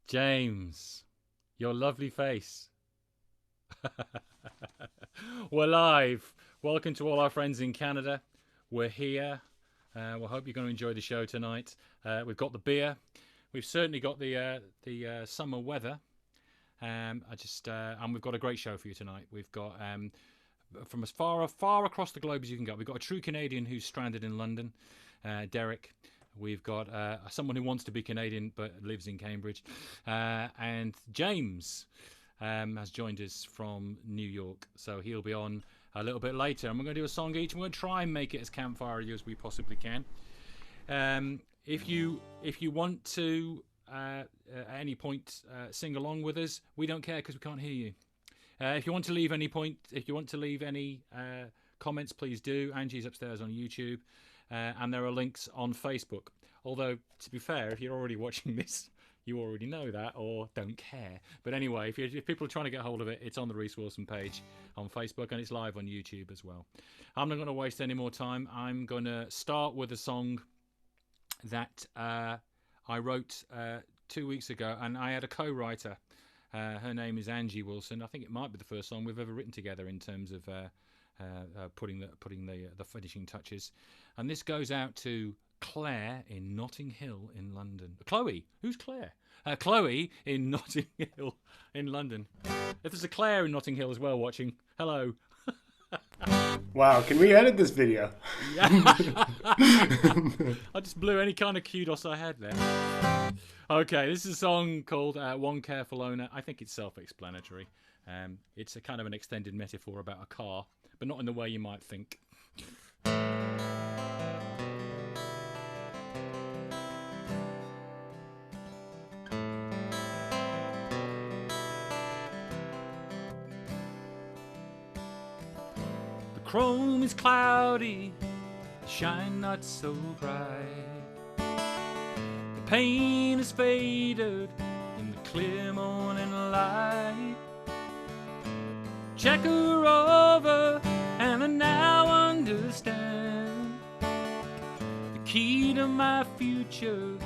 James, your lovely face. We're live. Welcome to all our friends in Canada. We're here. We hope you're going to enjoy the show tonight. We've got the beer. We've certainly got the summer weather. And we've got a great show for you tonight. We've got from as far across the globe as you can go. We've got a true Canadian who's stranded in London, Derek. We've got someone who wants to be Canadian but lives in Cambridge. And James has joined us from New York. So he'll be on a little bit later. And we're going to do a song each. And we're going to try and make it as campfire as we possibly can. If you want to, at any point, sing along with us, we don't care because we can't hear you. If you want to leave any comments, please do. Angie's upstairs on YouTube. And there are links on Facebook. Although, to be fair, if you're already watching this, you already know that or don't care. But anyway, if people are trying to get hold of it, it's on the Reese Wilson page on Facebook and it's live on YouTube as well. I'm not going to waste any more time. I'm going to start with a song that I wrote 2 weeks ago, and I had a co-writer. Her name is Angie Wilson. I think it might be the first song we've ever written together in terms of putting the finishing touches. And this goes out to Claire in Notting Hill in London. Chloe, who's Claire? Chloe in Notting Hill in London. If there's a Claire in Notting Hill as well watching, hello. Wow, can we edit this video? Yeah. I just blew any kind of kudos I had there. Okay, this is a song called One Careful Owner. I think it's self-explanatory. It's a kind of an extended metaphor about a car, but not in the way you might think. The chrome is cloudy, the shine not so bright. The paint is faded in the clear morning light. Check her over and I now understand. The key to my future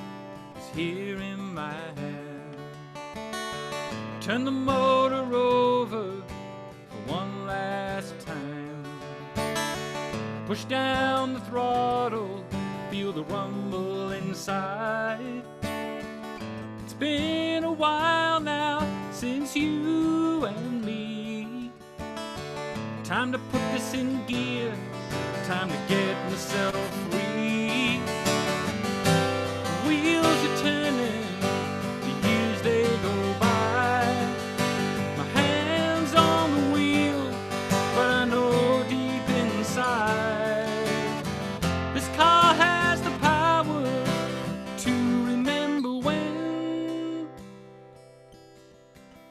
is here in my hand. Turn the motor over for one last time. Push down the throttle, feel the rumble inside. It's been a while now since you and me. Time to put this in gear, time to get myself free. The wheels are turning, the years they go by. My hands on the wheel, but I know deep inside this car has the power to remember when,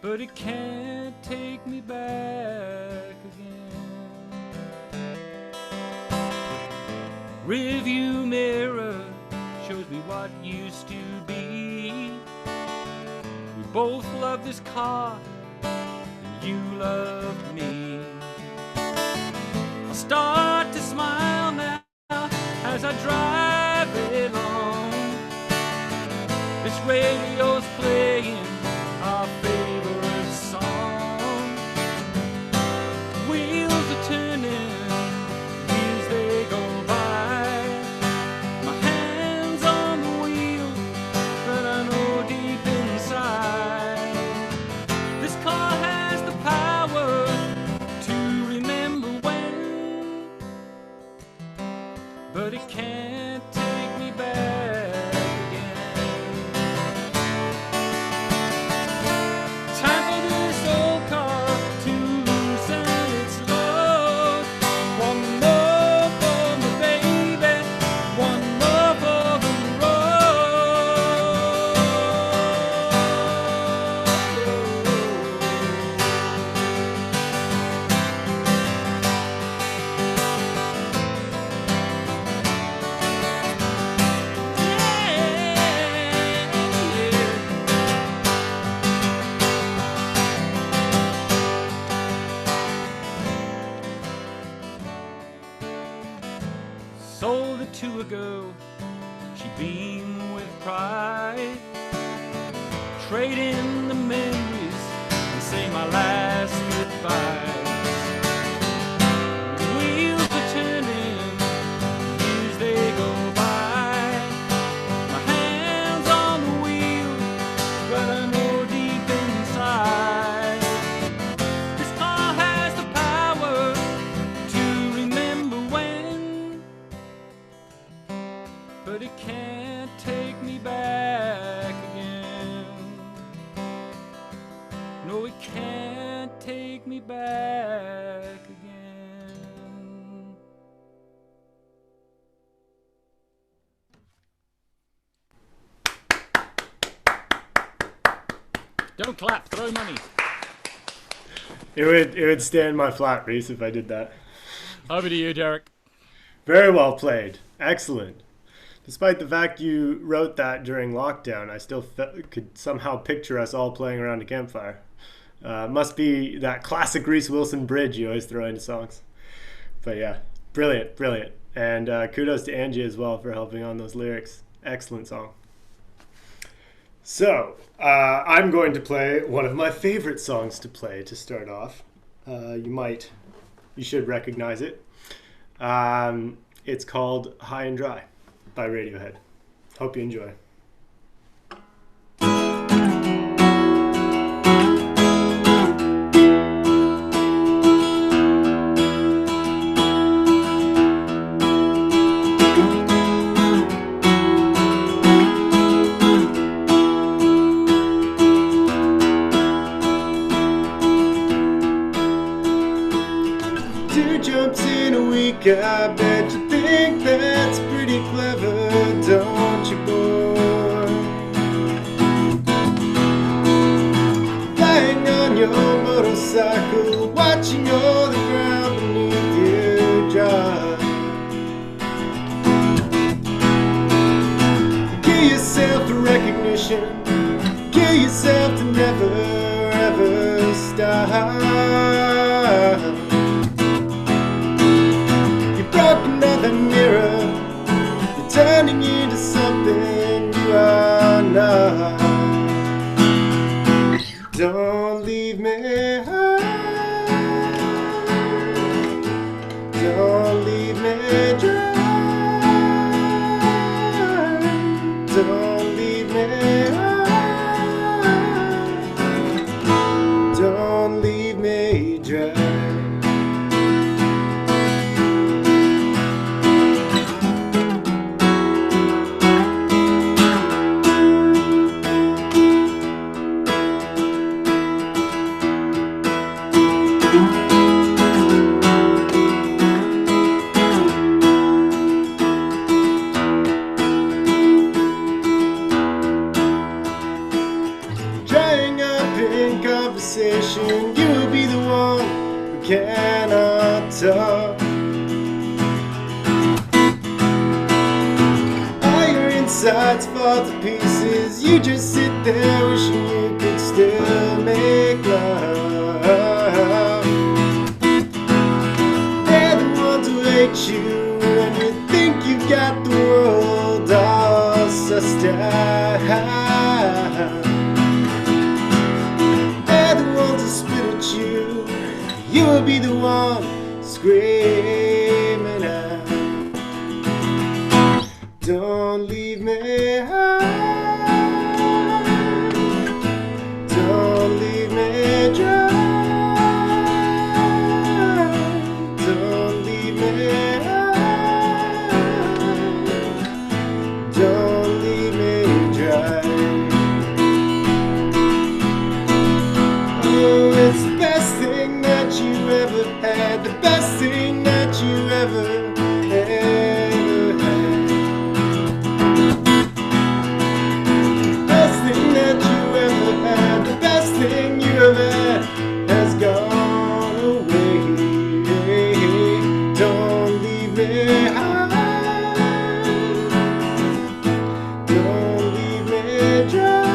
but it can't take me back again. Review mirror shows me what used to be. We both love this car, and you loved me. I'll start to smile now as I drive it on. This radio's playing our favorite song. Wheels are turning, years they go by. My hands on the wheel, but I know deep inside this car has the power to remember when, but it can't take me back again. Time for this old car to loosen its load. One more for my baby, one more for the sold it to a girl, she beamed with pride. trade in the memories and say my last goodbyes. Wheels are turning, years they go by. My hands on the wheel, but I know deep inside this car has the power to remember when, but it can't take me back again. No, it can't take me back again. Don't clap, throw money. It would stand my flat, Reese, if I did that. Over to you, Derek. Very well played. Excellent. Despite the fact you wrote that during lockdown, I still could somehow picture us all playing around a campfire. Must be that classic Reese Wilson bridge you always throw into songs. But yeah, brilliant, brilliant. And kudos to Angie as well for helping on those lyrics. Excellent song. So, I'm going to play one of my favorite songs to play to start off. You should recognize it. It's called High and Dry by Radiohead. Hope you enjoy. I bet you think that's pretty clever, don't you, boy? Flying on your motorcycle, watching all the ground beneath you dry. Give yourself a recognition, give yourself to never ever stop. Another mirror, you're turning into something you are not. Don't leave me high, don't leave me dry, don't leave me high, don't leave me dry. You'll be the one who cannot talk. All your insides fall to pieces. You just sit there wishing you could still make love. They're the ones who hate you when you think you've got the world all sussed out. You will be the one screaming out. Don't leave me high, don't leave me dry, don't leave me high, don't leave me dry. Oh, it's the best thing that you ever had, the best thing that you ever had. Best thing that you ever had, the best thing you ever had has gone away. Don't leave me high, don't leave me dry,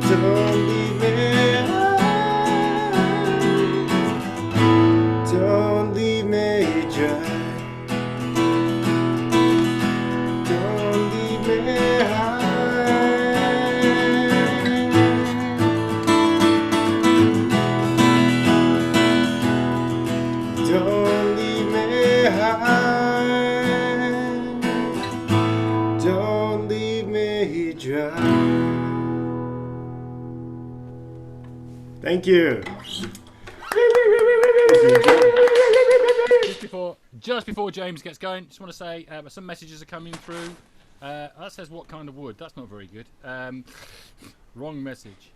don't leave me high. Thank you. Just before James gets going, just want to say some messages are coming through. That says what kind of wood? That's not very good. Wrong message.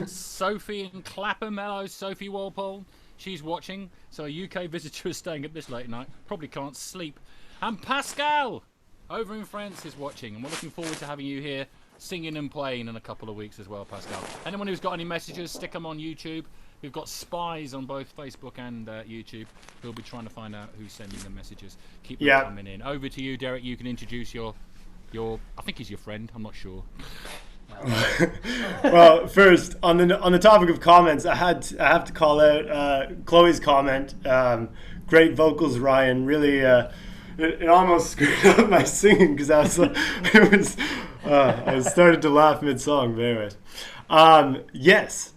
Sophie in Clapham, hello, Sophie Walpole. She's watching, so a UK visitor is staying up this late at night. Probably can't sleep. And Pascal, over in France, is watching, and we're looking forward to having you here singing and playing in a couple of weeks as well, Pascal. Anyone who's got any messages, stick them on YouTube. We've got spies on both Facebook and YouTube who'll be trying to find out who's sending the messages. Keep them coming in. Over to you, Derek. You can introduce your I think he's your friend. I'm not sure. Well, first on the topic of comments, I have to call out Chloe's comment. Great vocals, Ryan. Really, it almost screwed up my singing because I started to laugh mid-song. But anyways, yes.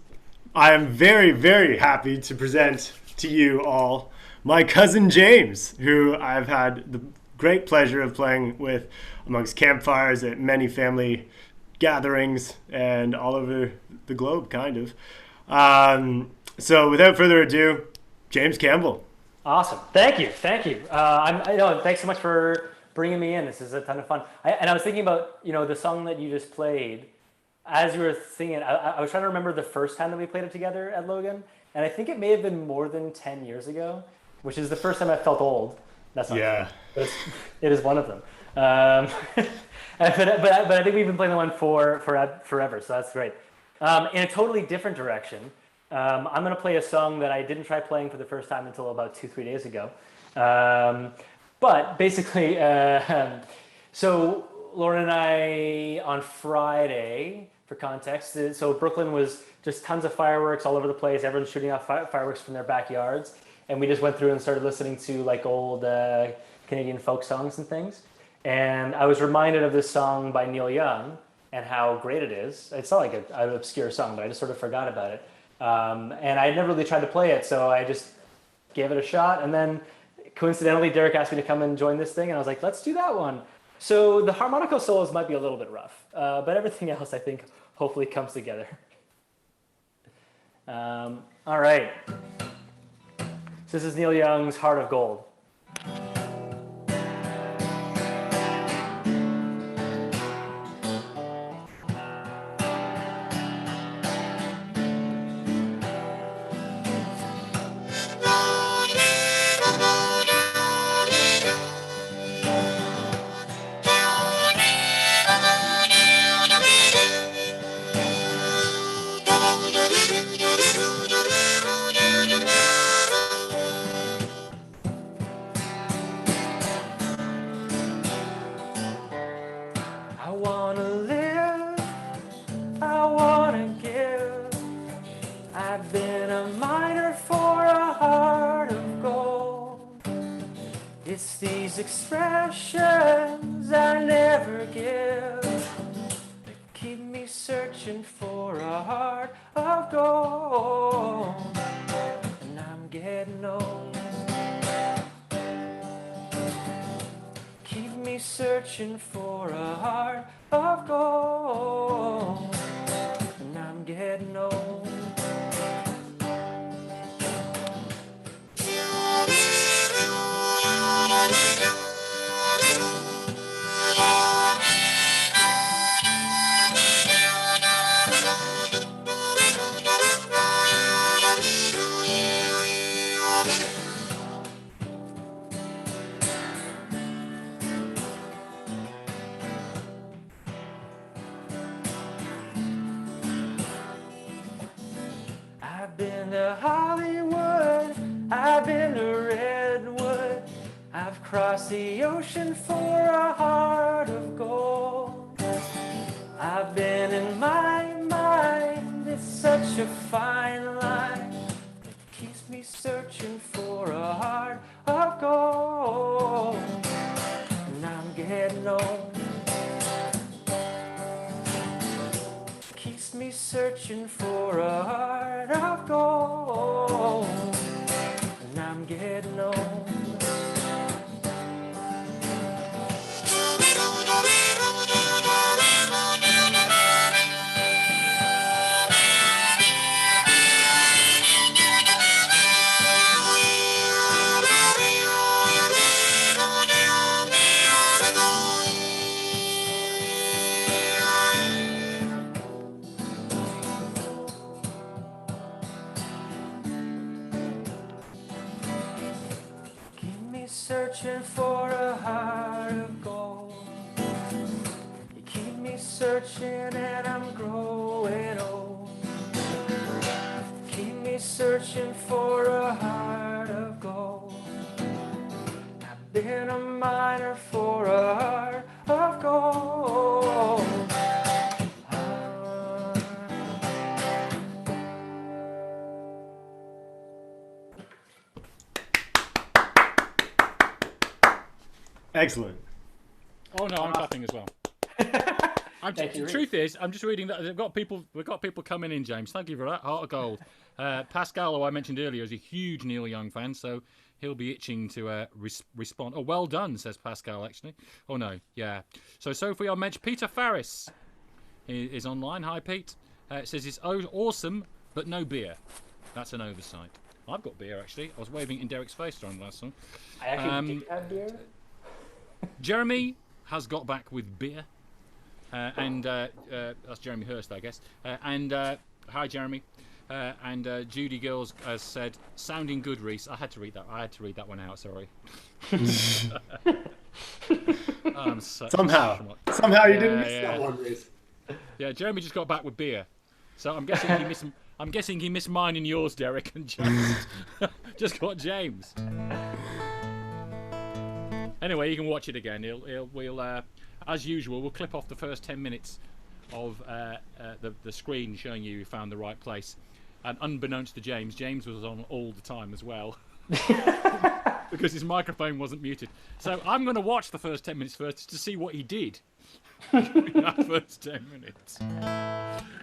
I am very, very happy to present to you all my cousin James, who I've had the great pleasure of playing with amongst campfires at many family gatherings and all over the globe, kind of. So without further ado, James Campbell. Awesome. Thank you. Thanks so much for bringing me in. This is a ton of fun. I was thinking about, the song that you just played. As you were singing, I was trying to remember the first time that we played it together at Logan, and I think it may have been more than 10 years ago, which is the first time I felt old. That's not true, but it is one of them. But I think we've been playing the one for forever, so that's great. In a totally different direction, I'm going to play a song that I didn't try playing for the first time until about 2-3 days ago. But basically, so Lauren and I on Friday, for context, so Brooklyn was just tons of fireworks all over the place. Everyone's shooting off fireworks from their backyards. And we just went through and started listening to like old Canadian folk songs and things. And I was reminded of this song by Neil Young and how great it is. It's not like an obscure song, but I just sort of forgot about it. And I had never really tried to play it, so I just gave it a shot. And then coincidentally, Derek asked me to come and join this thing, and I was like, let's do that one. So the harmonica solos might be a little bit rough, but everything else I think hopefully comes together. All right. So this is Neil Young's Heart of Gold. I wanna live, I wanna give. I've been a miner for a heart of gold. It's these expressions I never give that keep me searching for a heart of gold. And I'm getting old. Keep me searching for a heart of gold. And I'm getting old. I've been to Hollywood, I've been to Redwood, I've crossed the ocean for a heart of gold. I've been in my mind, it's such a fine line that keeps me searching for a heart of gold. And I'm getting old. Keeps me searching for a heart of gold. And I'm getting old. searching for a heart of gold. You keep me searching and I'm growing old. Keep me searching for a heart of gold. I've been a miner for a heart of gold. Excellent. Oh no, I'm clapping as well. The truth is, I'm just reading that we've got people coming in, James. Thank you for that. Heart of gold. Pascal, who I mentioned earlier, is a huge Neil Young fan, so he'll be itching to respond. Oh, well done, says Pascal. Actually, oh no, yeah. So Sophie, I mentioned Peter Farris is online. Hi, Pete. It says it's awesome, but no beer. That's an oversight. I've got beer actually. I was waving in Derek's face during the last song. I actually did have beer. Jeremy has got back with beer, and that's Jeremy Hurst, I guess. Hi, Jeremy. Judy Girls has said, "Sounding good, Reese." I had to read that one out. Sorry. Somehow you didn't miss that one, Reese. Yeah, Jeremy just got back with beer, so I'm guessing he missed mine and yours, Derek, and just got James. Anyway, you can watch it again. We'll as usual, we'll clip off the first 10 minutes of the screen showing you found the right place. And unbeknownst to James was on all the time as well. Because his microphone wasn't muted. So I'm going to watch the first 10 minutes first to see what he did during that first 10 minutes.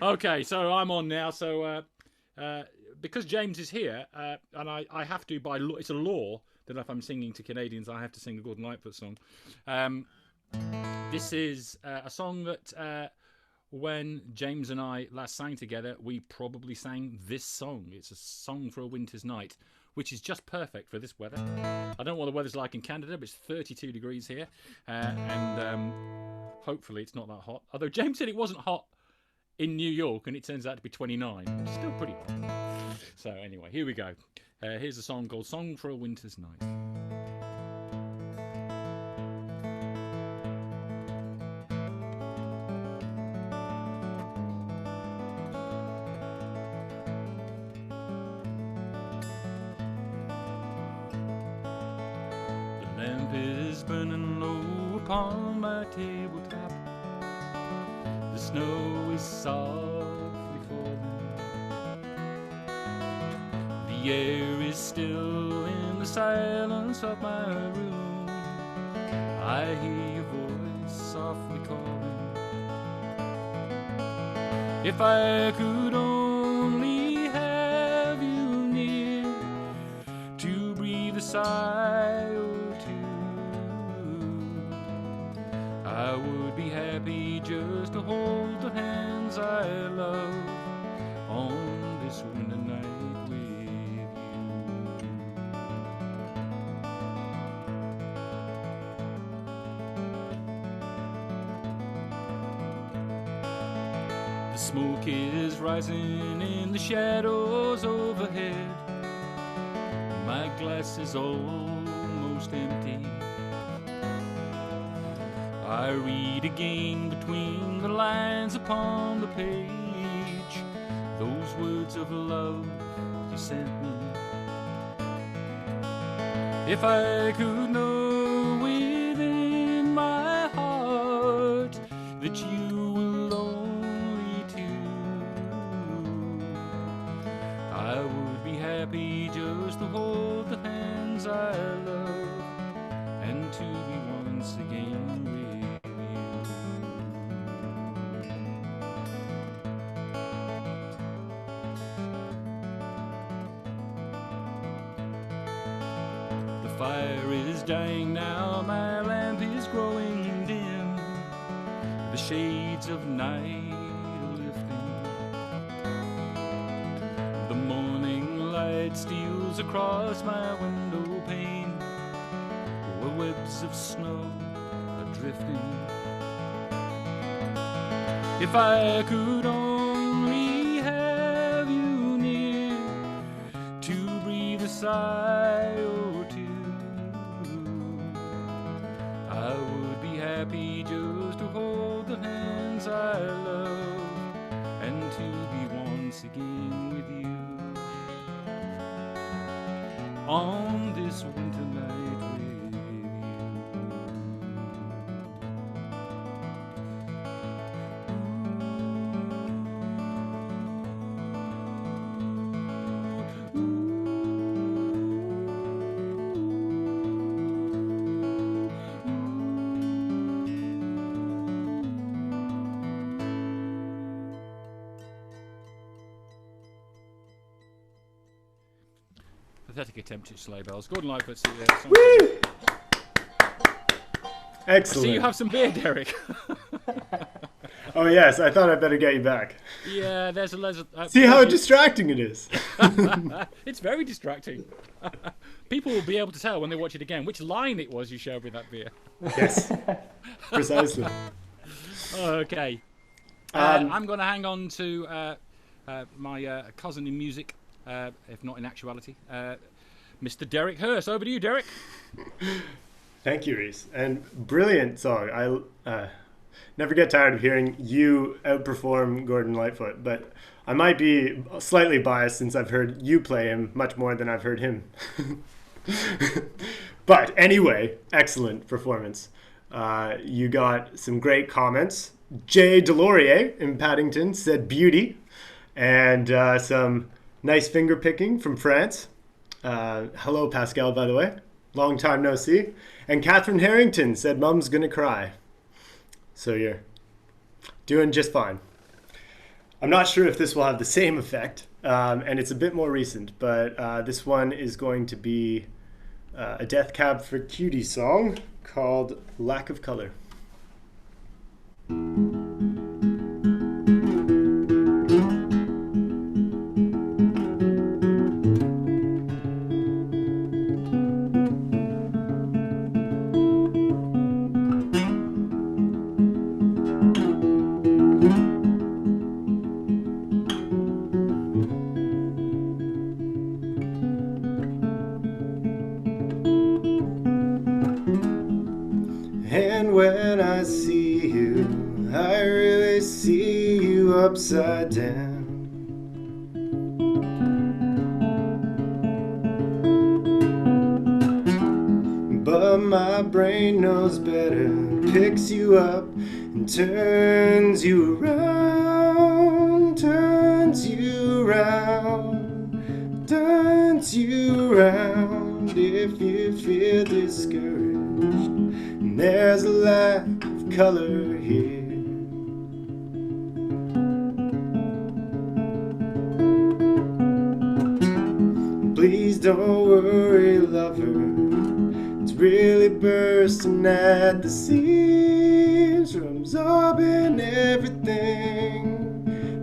Okay, so I'm on now. So because James is here, and I have to, by law, it's a law that if I'm singing to Canadians, I have to sing the Gordon Lightfoot song. This is a song that when James and I last sang together, we probably sang this song. It's a song for a winter's night, which is just perfect for this weather. I don't know what the weather's like in Canada, but it's 32 degrees here. And hopefully it's not that hot. Although James said it wasn't hot in New York, and it turns out to be 29. Which is still pretty hot. So anyway, here we go. Here's a song called Song for a Winter's Night. The lamp is burning low upon my tabletop. The snow is softly falling. The air is still in the silence of my room. I hear your voice softly calling. If I could only have you near to breathe a sigh or two, I would be happy just to hold the hands I love on this winter night. The smoke is rising in the shadows overhead. My glass is almost empty. I read again between the lines upon the page those words of love you sent me. If I could know within my heart that you will only I would be happy just to hold the hands I love and to be once again with you. The fire is dying now, my lamp is growing dim. The shades of night steals across my window pane, where webs of snow are drifting. If I could only have you near to breathe a sigh or two, on this winter night with pathetic attempt at sleigh bells. Gordon Lightfoot's song. Woo! I Excellent. see you have some beer, Derek. Oh yes, I thought I'd better get you back. Yeah, there's a See how distracting it is. It's very distracting. People will be able to tell when they watch it again which line it was you showed with that beer. Yes, precisely. Okay. I'm going to hang on to my cousin in music, if not in actuality, Mr. Derek Hurst. Over to you, Derek. Thank you, Reese. And brilliant song. I never get tired of hearing you outperform Gordon Lightfoot, but I might be slightly biased since I've heard you play him much more than I've heard him. But anyway, excellent performance. You got some great comments. Jay Delorier in Paddington said beauty, and some nice finger picking from France. Hello, Pascal, by the way. Long time no see. And Catherine Harrington said, Mum's gonna cry. So you're doing just fine. I'm not sure if this will have the same effect, and it's a bit more recent, but this one is going to be a Death Cab for Cutie song called Lack of Color. And when I see you, I really see you upside down. But my brain knows better, picks you up and turns you around, turns you around, turns you around. If you feel discouraged, there's a lack of color here. Please don't worry, lover. It's really bursting at the seams, absorbing everything.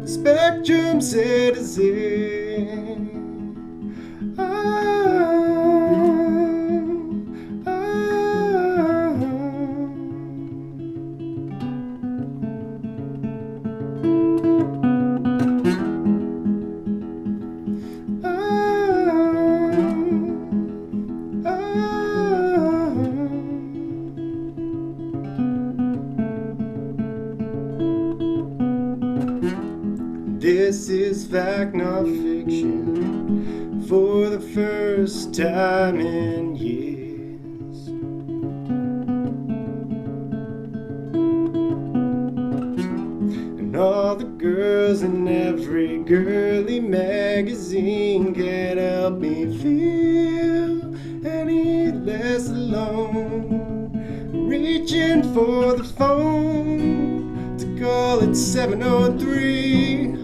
The spectrum citizen. This is fact, not fiction, for the first time in years. And all the girls in every girly magazine can't help me feel any less alone. Reaching for the phone to call it 703.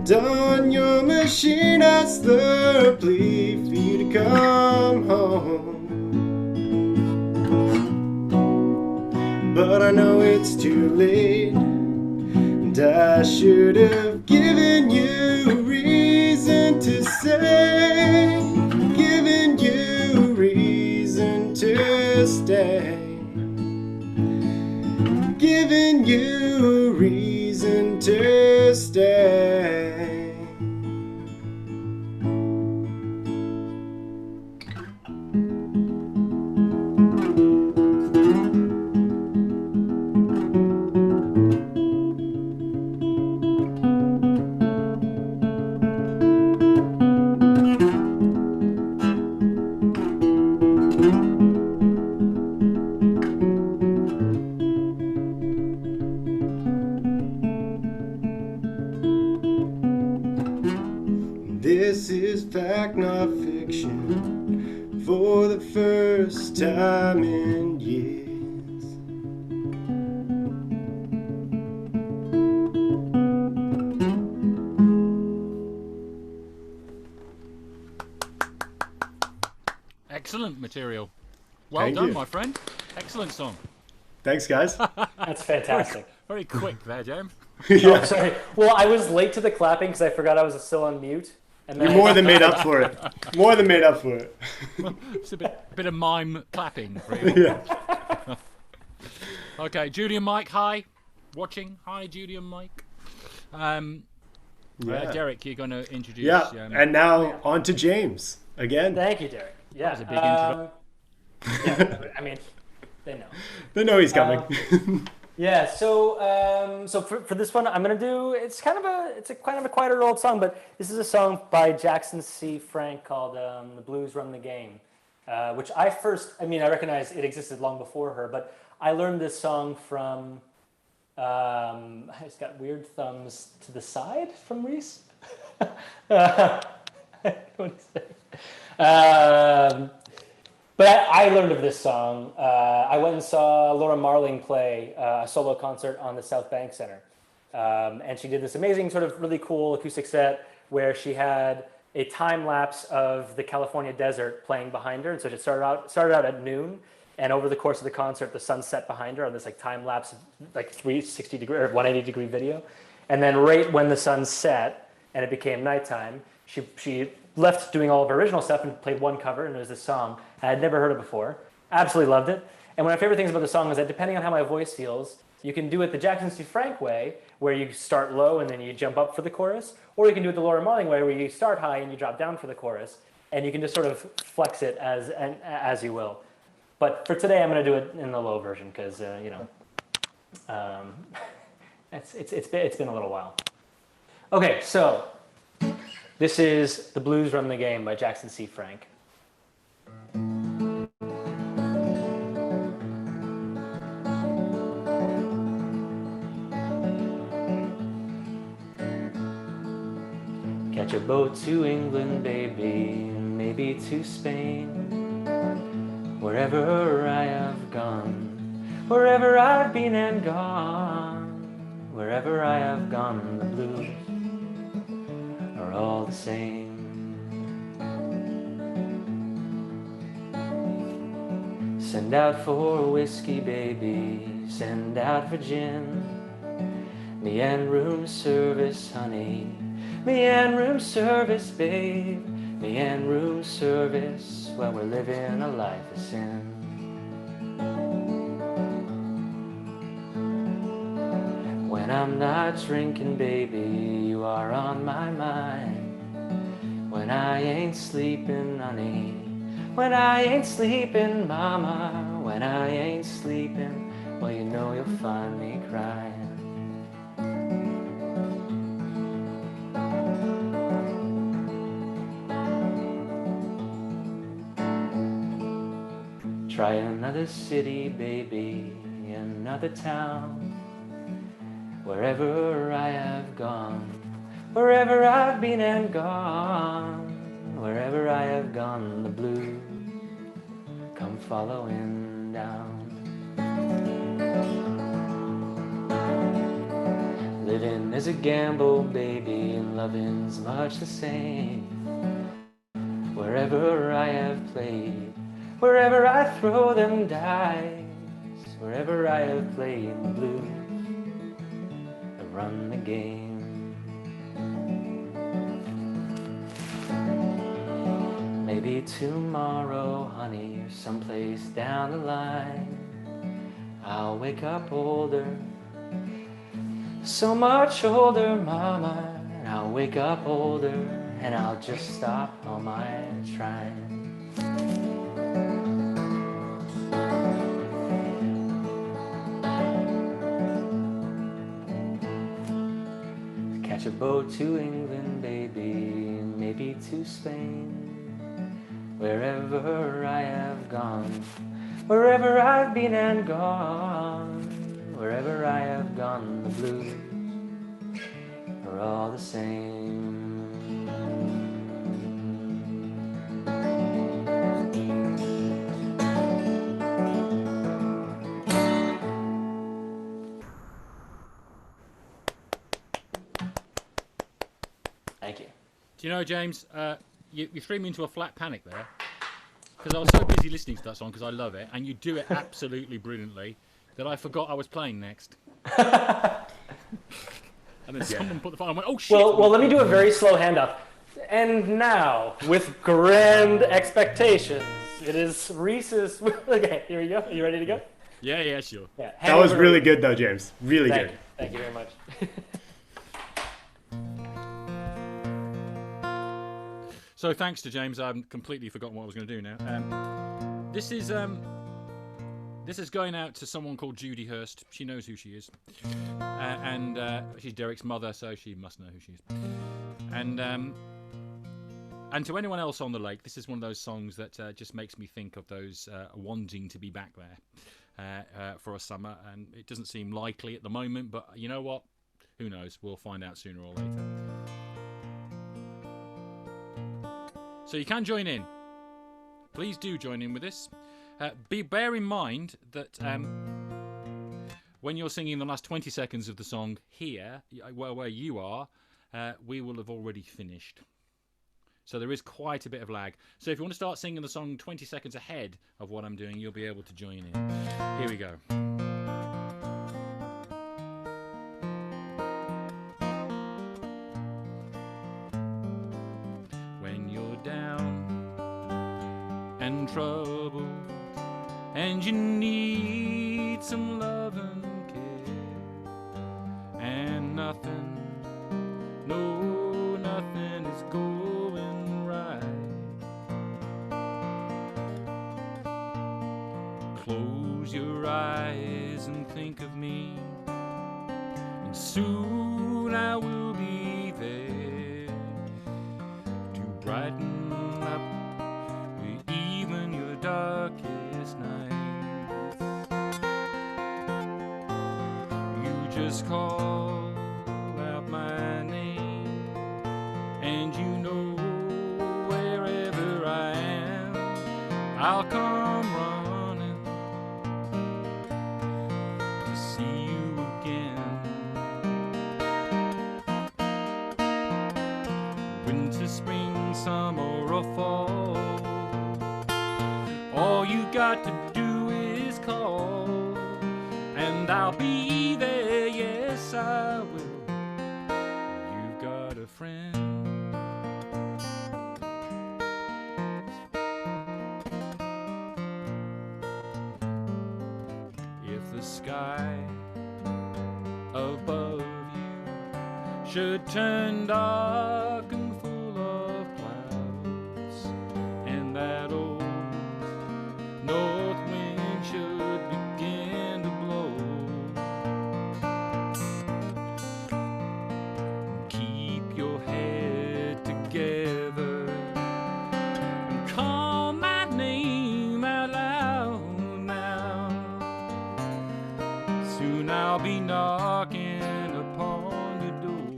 And on your machine I slur a plea for you to come home. But I know it's too late, and I should have given you a reason to say, given you a reason to stay, given you a reason to stay. is fact, not fiction, for the first time in years. Excellent material. Well Thank done, you. my friend. Excellent song. Thanks, guys. That's fantastic. Very quick there, James. Oh, sorry. Well, I was late to the clapping because I forgot I was still on mute. And You then more than made up for it. More than made up for it. It's a bit of mime clapping, really. Yeah. Okay, Judy and Mike, hi. Watching. Hi, Judy and Mike. Yeah. Derek, you're going to introduce... Yeah. And now on to James again. Thank you, Derek. Yeah. That was a big Yeah, I mean, they know. They know he's coming. Yeah, so for this one, I'm gonna do. It's kind of a quieter old song, but this is a song by Jackson C. Frank called "The Blues Run the Game," which I recognize it existed long before her, but I learned this song from. It's got weird thumbs to the side from Reese. What is it? But I learned of this song. I went and saw Laura Marling play a solo concert on the South Bank Center. And she did this amazing sort of really cool acoustic set where she had a time lapse of the California desert playing behind her. And so it started out at noon. And over the course of the concert, the sun set behind her on this like time lapse, like 360 degree or 180 degree video. And then right when the sun set and it became nighttime, she left doing all of her original stuff and played one cover, and it was this song. I had never heard it before. Absolutely loved it. And one of my favorite things about the song is that depending on how my voice feels, you can do it the Jackson C. Frank way, where you start low and then you jump up for the chorus, or you can do it the Laura Marling way, where you start high and you drop down for the chorus, and you can just sort of flex it as you will. But for today, I'm going to do it in the low version because it's been a little while. Okay, so. This is The Blues Run the Game by Jackson C. Frank. Catch a boat to England, baby, maybe to Spain. Wherever I have gone, wherever I've been and gone, wherever I have gone, the blues are all the same. Send out for whiskey, baby, send out for gin. Me and room service, honey, me and room service, babe. Me and room service, while we're living a life of sin. When I'm not drinking, baby, you are on my mind. When I ain't sleeping, honey, when I ain't sleeping, mama, when I ain't sleeping, well, you know you'll find me crying. Try another city, baby, another town. Wherever I have gone, wherever I've been and gone, wherever I have gone, the blues come following down. Living is a gamble, baby, and loving's much the same. Wherever I have played, wherever I throw them dice, wherever I have played the blues, I run the game. Maybe tomorrow, honey, or someplace down the line, I'll wake up older, so much older, mama, and I'll wake up older, and I'll just stop all my trying. Catch a boat to England, baby, maybe to Spain. Wherever I have gone, wherever I've been and gone, wherever I have gone, the blues are all the same. Do you know, James, you threw me into a flat panic there. Because I was so busy listening to that song because I love it, and you do it absolutely brilliantly, that I forgot I was playing next. And then someone put the phone on and went, oh shit! Well, let me do a very slow handoff. And now, with grand expectations, it is Reese's... Okay, here we go. Are you ready to go? Yeah, sure. Yeah, That was really good, though, James. Really good. Thank you very much. So thanks to James, I've completely forgotten what I was going to do now. This is going out to someone called Judy Hurst. She knows who she is, and she's Derek's mother, so she must know who she is. And to anyone else on the lake, this is one of those songs that just makes me think of those wanting to be back there for a summer, and it doesn't seem likely at the moment. But you know what? Who knows? We'll find out sooner or later. So you can join in. Please do join in with this. Bear in mind that when you're singing the last 20 seconds of the song here, where you are, we will have already finished. So there is quite a bit of lag. So if you want to start singing the song 20 seconds ahead of what I'm doing, you'll be able to join in. Here we go. And trouble, and you need some love and care, and nothing, no, nothing is going right. Close your eyes and think of me, and soon I will be there to brighten up even your darkest nights. You just call out my name, and you know wherever I am, I'll come running to see you again. Winter, spring, summer, or fall, all you got to do is call, and I'll be there, yes I will. You've got a friend. If the sky above you should turn dark and full of clouds, and that old north wind should begin to blow, keep your head together and call my name out loud now. Soon I'll be knocking upon your door.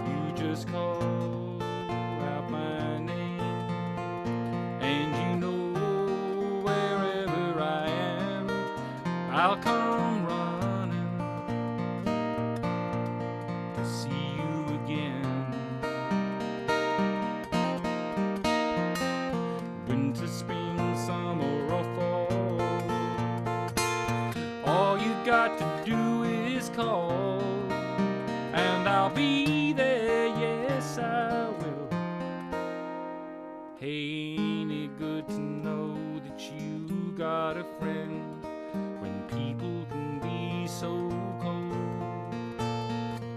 You just call out my name, and you know wherever I am, I'll come running to see you again. Winter, spring, summer, or fall, all you got to do is call, and I'll be there, yes I will. Hey, ain't it good to know that you got a friend when people can be so cold?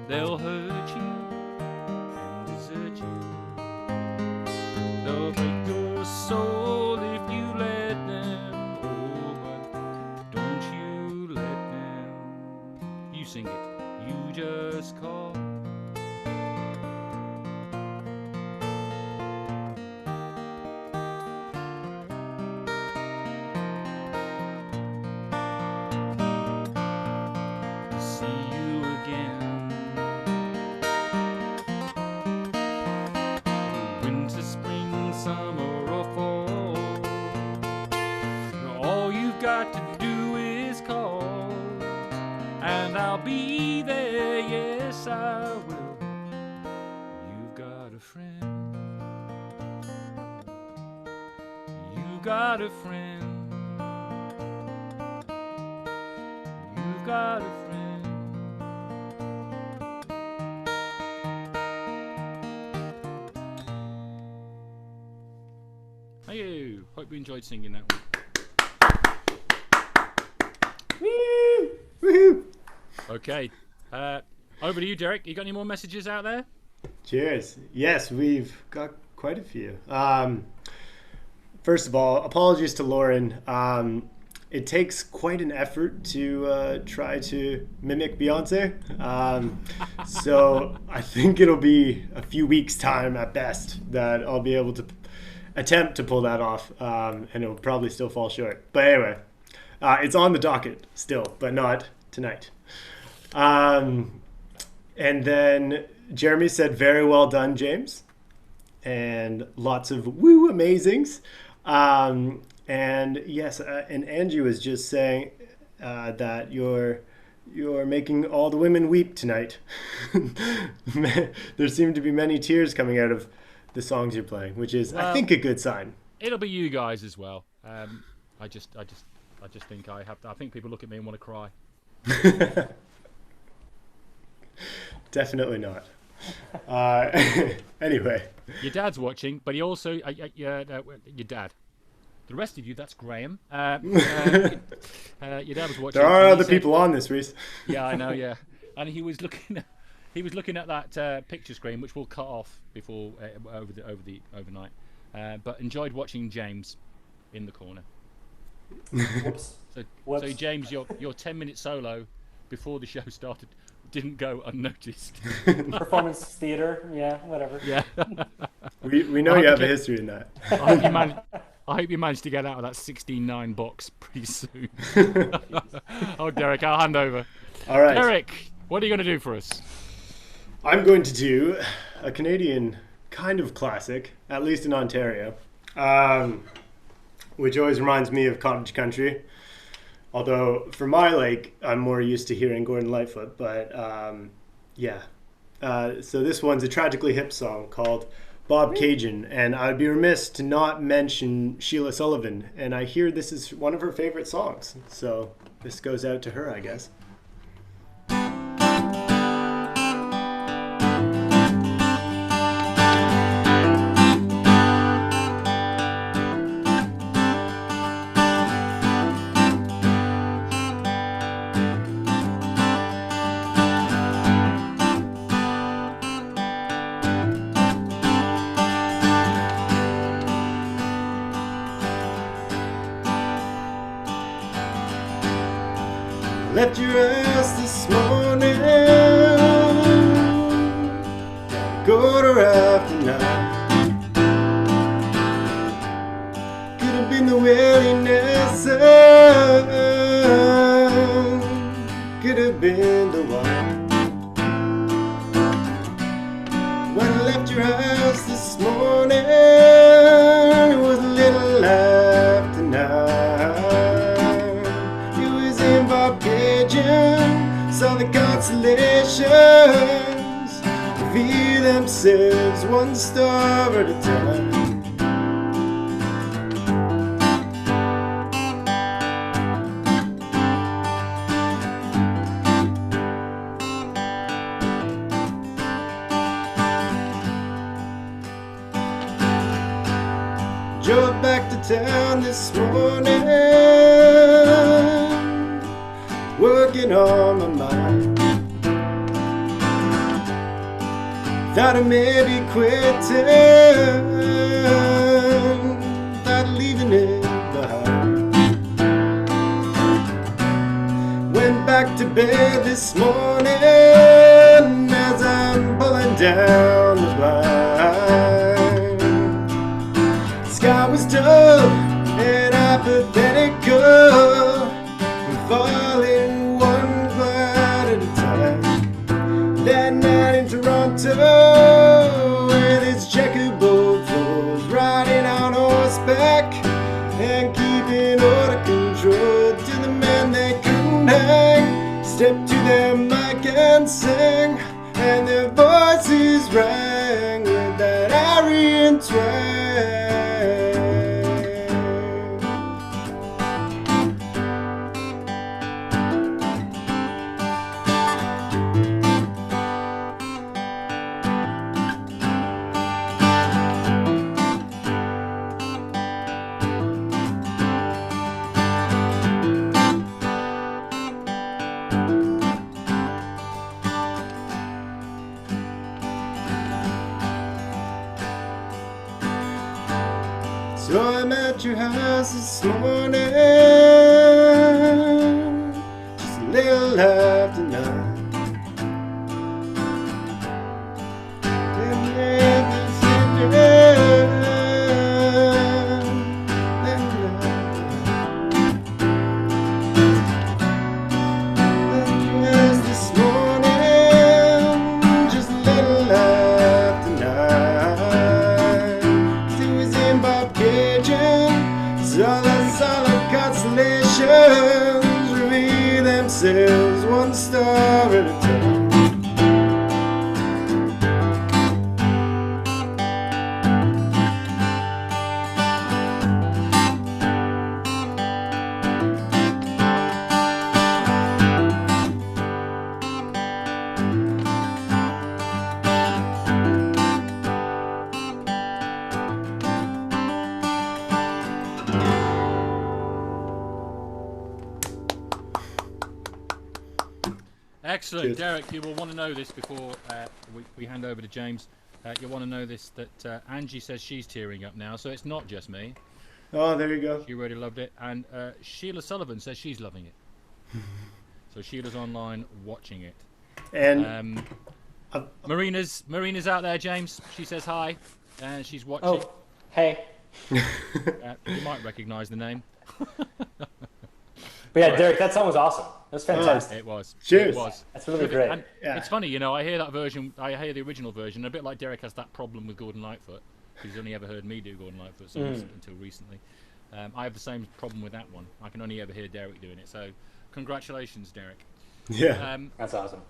They'll hurt you and desert you, they'll break your soul if you let them. Oh, but don't you let them. You sing it. You just call. See you again. Winter, spring, summer, or fall, all you've got to do is call, and I'll be there, yes I will. a friend. You got a friend. You've got a friend. Hey, you. Hope you enjoyed singing that one. Woo! Woohoo! Okay. Over to you, Derek. You got any more messages out there? Cheers. Yes, we've got quite a few. First of all, apologies to Lauren. It takes quite an effort to try to mimic Beyonce. So I think it'll be a few weeks' time at best that I'll be able to attempt to pull that off, and it'll probably still fall short. But anyway, it's on the docket still, but not tonight. And then Jeremy said, very well done, James. And lots of woo amazings. And yes, and Angie was just saying that you're making all the women weep tonight. There seem to be many tears coming out of the songs you're playing, which is, I think, a good sign. It'll be you guys as well. I just think I think people look at me and want to cry. Definitely not. Anyway. Your dad's watching, but he also your dad. The rest of you, that's Graham. Your dad was watching. There are other people on this, Reese. Yeah, I know. Yeah, and he was looking at that picture screen, which we'll cut off before overnight. But enjoyed watching James in the corner. Whoops. So James, your 10-minute solo before the show started didn't go unnoticed. Performance theater, yeah, whatever. Yeah. We know you have a history in that. I hope you managed to get out of that 16-9 box pretty soon. Oh, Derek, I'll hand over. All right. Derek, what are you going to do for us? I'm going to do a Canadian kind of classic, at least in Ontario, which always reminds me of Cottage Country. Although for my lake, I'm more used to hearing Gordon Lightfoot. But yeah. So this one's a tragically hip song called Bob Cajun. And I'd be remiss to not mention Sheila Sullivan. And I hear this is one of her favorite songs. So this goes out to her, I guess. Left your house this morning, quarter after 9. Could have been the willingness, could have been the one. When I left your house this morning, it was a little after 9. It was in Bob Cajun, saw the constellations reveal themselves one star at a time. Drove back to town this morning, working on my mind. Thought I maybe quitting, thought leaving it behind. Went back to bed this morning as I'm pulling down the blind. Sky was dull and apathetical, falling one cloud at a time. That night in Toronto, with its checkerboard floors, riding on horseback and keeping order control to the men they couldn't hang. Stepped to their mic and sang, and their voices rang with that So I'm at your house this morning, just a little after 9. This morning, just a little after 9. 'Cause it was in Bob Cajun, so that's all our constellations reveal themselves one star at a time. Excellent. Good. Derek, you will want to know this before we hand over to James. You'll want to know this, that Angie says she's tearing up now, so it's not just me. Oh, there you go. She really loved it. And Sheila Sullivan says she's loving it. So Sheila's online watching it. And Marina's out there, James. She says hi. And she's watching. Oh, hey. You might recognise the name. But yeah, Derek, that song was awesome. It was fantastic. It was. Cheers. It was. That's really great. And Yeah. it's funny, you know, I hear that version, I hear the original version, a bit like Derek has that problem with Gordon Lightfoot. He's only ever heard me do Gordon Lightfoot songs until recently. I have the same problem with that one. I can only ever hear Derek doing it. So, congratulations, Derek. Yeah. That's awesome.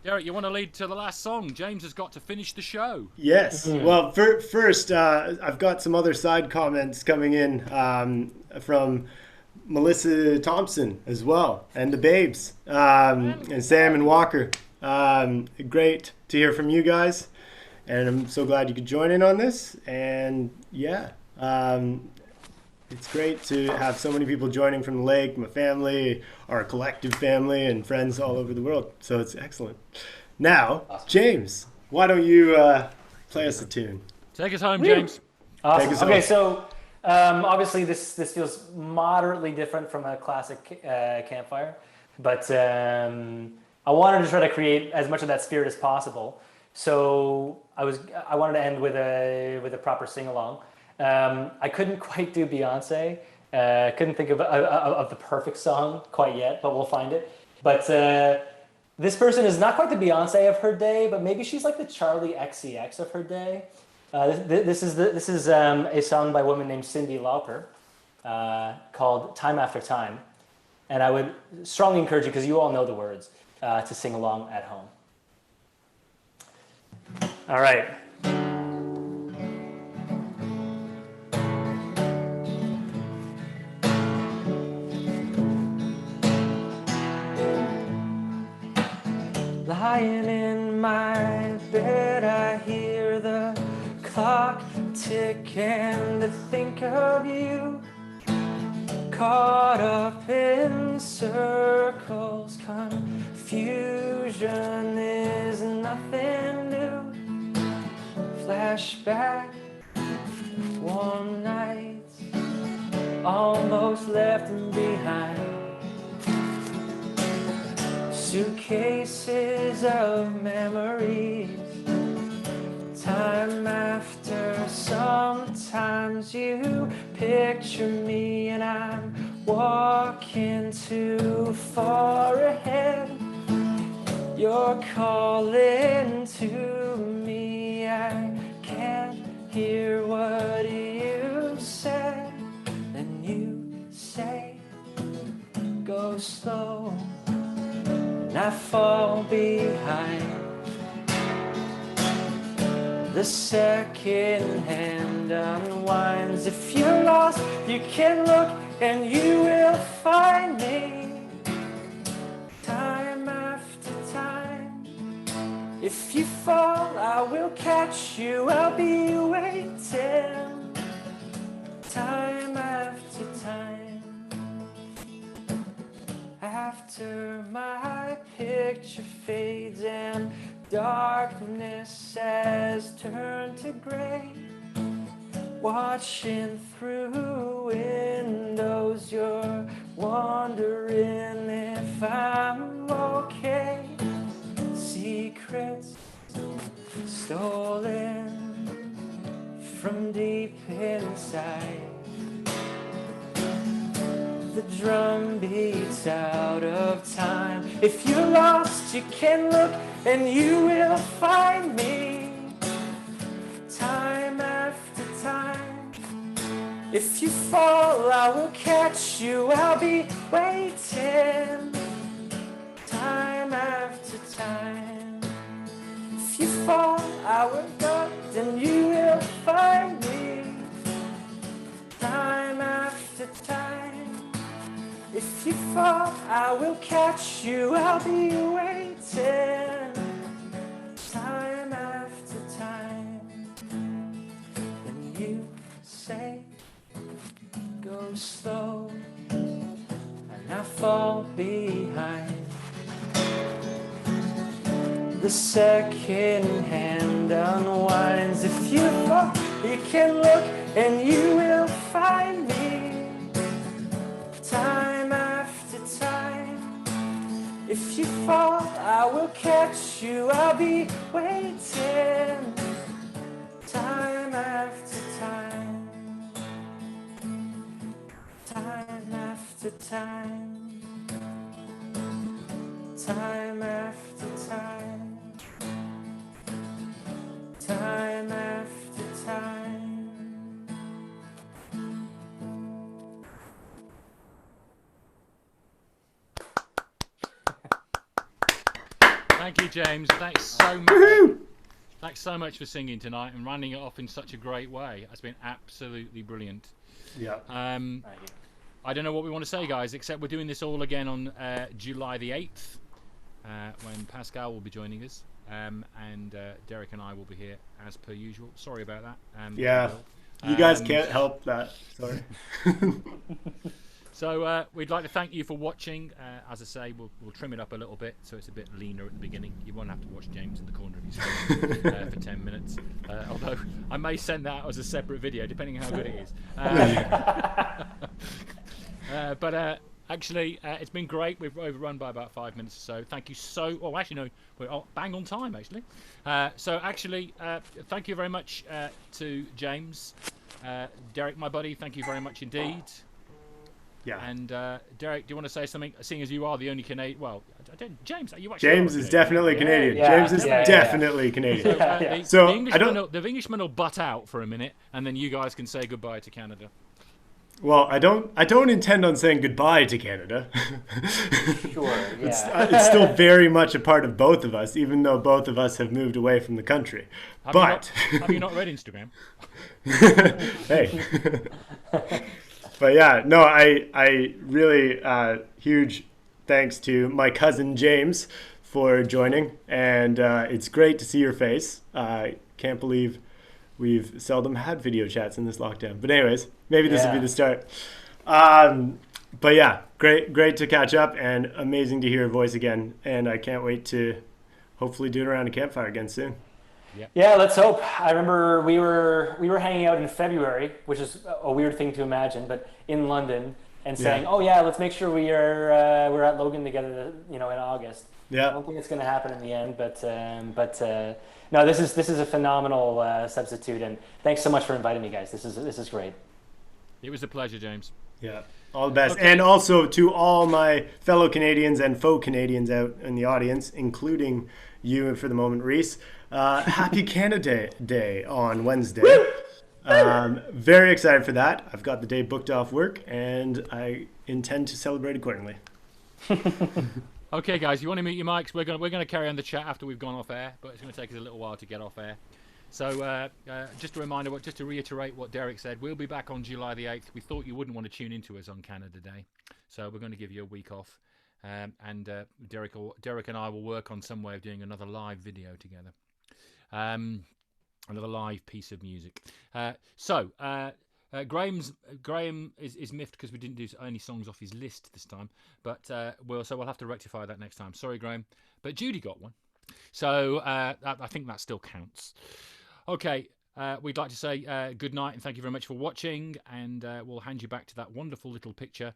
Derek, you want to lead to the last song? James has got to finish the show. Yes. Well, first, I've got some other side comments coming in from Melissa Thompson as well, and the Babes, and Sam and Walker. Great to hear from you guys, and I'm so glad you could join in on this. And yeah, it's great to have so many people joining from the lake, my family, our collective family, and friends all over the world. So it's excellent. Now, James, why don't you play us a tune? Take us home, James. Awesome. Take us Okay, home. so obviously this feels moderately different from a classic Campfire, but I wanted to try to create as much of that spirit as possible. So I wanted to end with a proper sing along. I couldn't quite do Beyonce. Couldn't think of the perfect song quite yet, but we'll find it. But this person is not quite the Beyonce of her day, but maybe she's like the Charlie XCX of her day. This is a song by a woman named Cyndi Lauper called "Time After Time," and I would strongly encourage you, because you all know the words, to sing along at home. All right. Lying in my bed, I hear the clock tick and to think of you, caught up in circles. Confusion is nothing new. Flashback, warm nights, almost left behind. Suitcases of memories. Time after, sometimes you picture me and I'm walking too far ahead. You're calling to me, I can't hear what you said. Then you say, go slow, and I fall behind. The second hand unwinds. If you're lost, you can look and you will find me. Time after time. If you fall, I will catch you. I'll be waiting. Time after time. After my picture fades and darkness has turned to gray, watching through windows. You're wondering if I'm okay. Secrets stolen from deep inside. The drum beats out of time. If you're lost, you can look and you will find me. Time after time. If you fall, I will catch you. I'll be waiting. Time after time. If you fall, I will go, then you will find me. Time after time. If you fall, I will catch you. I'll be waiting. Time after time. Then you say, go slow, and I fall behind. The second hand unwinds. If you fall, you can look and you will find me. Time after time. If you fall, I will catch you. I'll be waiting. Time after time. Time after time. Time after time. Time after time. Thank you, James. Thanks so much. Thanks so much for singing tonight and running it off in such a great way. It's been absolutely brilliant. Yeah. Thank you. I don't know what we want to say, guys, except we're doing this all again on July the 8th, when Pascal will be joining us, and Derek and I will be here as per usual. Sorry about that. Yeah. You guys can't help that. Sorry. So we'd like to thank you for watching. As I say, we'll trim it up a little bit so it's a bit leaner at the beginning. You won't have to watch James in the corner of your screen for 10 minutes. Although I may send that as a separate video, depending on how good it is. But actually, it's been great. We've overrun by about 5 minutes or so. Thank you so... Oh, actually, no. We're bang on time, actually. So actually, thank you very much to James. Derek, my buddy, thank you very much indeed. Yeah. And Derek, do you want to say something? Seeing as you are the only Canadian, well, James, are you actually? James is definitely Canadian. Yeah. James is definitely Canadian. So So the Englishman will butt out for a minute, and then you guys can say goodbye to Canada. Well, I don't intend on saying goodbye to Canada. Sure. Yeah. It's still very much a part of both of us, even though both of us have moved away from the country. Have you not read Instagram? Hey. But yeah, no, I really huge thanks to my cousin James for joining, and it's great to see your face. Can't believe we've seldom had video chats in this lockdown. But anyways, maybe this will be the start. But yeah, great to catch up, and amazing to hear your voice again. And I can't wait to hopefully do it around a campfire again soon. Yeah, let's hope. I remember we were hanging out in February, which is a weird thing to imagine, but in London, and saying, "Oh yeah, let's make sure we're at Logan together, in August." Yeah. I don't think it's going to happen in the end, but no, this is a phenomenal substitute, and thanks so much for inviting me, guys. This is great. It was a pleasure, James. Yeah. All the best. Okay. And also to all my fellow Canadians and faux Canadians out in the audience, including you for the moment, Reese. Happy Canada Day on Wednesday. Very excited for that. I've got the day booked off work, and I intend to celebrate accordingly. Okay, guys, you want to mute your mics? We're gonna carry on the chat after we've gone off air, but it's going to take us a little while to get off air. So just a reminder, just to reiterate what Derek said, we'll be back on July the 8th. We thought you wouldn't want to tune into us on Canada Day, so we're going to give you a week off. And Derek and I will work on some way of doing another live video together. Another live piece of music. Graham is miffed because we didn't do any songs off his list this time, but we'll have to rectify that next time. Sorry, Graham, but Judy got one, so I think that still counts. Okay, we'd like to say good night and thank you very much for watching. And we'll hand you back to that wonderful little picture.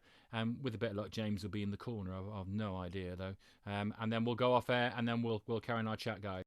With a bit of luck, James will be in the corner. I've no idea though. And then we'll go off air and then we'll carry on our chat, guys.